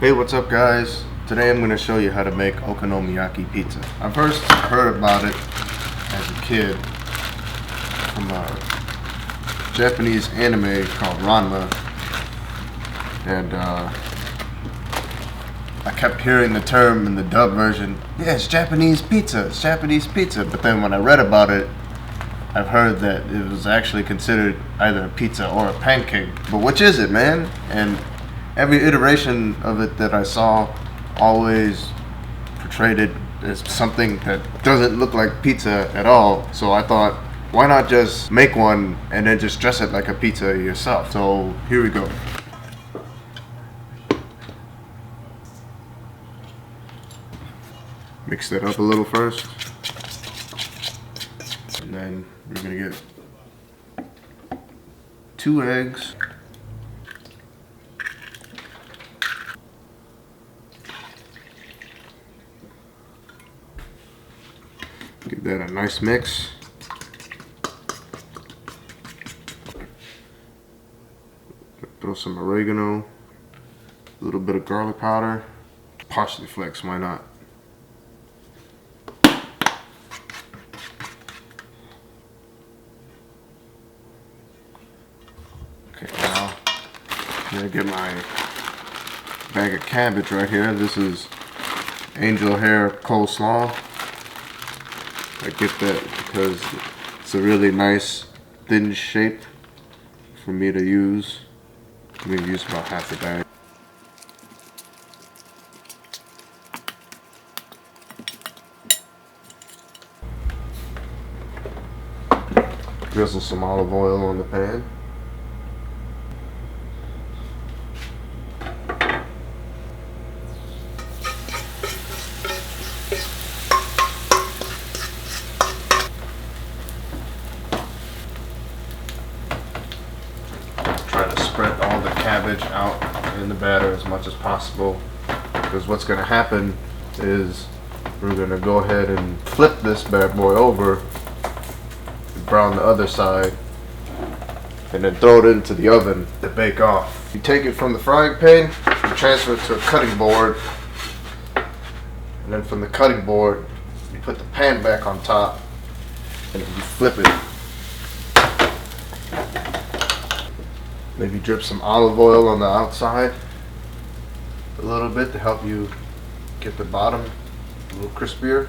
Hey, what's up guys? Today I'm going to show you how to make okonomiyaki pizza. I first heard about it as a kid from a Japanese anime called Ranma, and I kept hearing the term in the dub version, yeah, it's Japanese pizza, it's Japanese pizza, but then when I read about it, I've heard that it was actually considered either a pizza or a pancake. But which is it, man? And every iteration of it that I saw always portrayed it as something that doesn't look like pizza at all. So I thought, why not just make one and then just dress it like a pizza yourself? So here we go. Mix that up a little first. And then we're gonna get 2 eggs. Give that a nice mix. Throw some oregano, a little bit of garlic powder, parsley flakes, why not? Okay, now I'm gonna get my bag of cabbage right here. This is angel hair coleslaw. I get that because it's a really nice thin shape for me to use. I'm going to use about half the bag. Drizzle some olive oil on the pan. Try to spread all the cabbage out in the batter as much as possible, because what's going to happen is we're going to go ahead and flip this bad boy over, brown the other side, and then throw it into the oven to bake off. You take it from the frying pan, you transfer it to a cutting board, and then from the cutting board you put the pan back on top and you flip it. Maybe drip some olive oil on the outside a little bit to help you get the bottom a little crispier.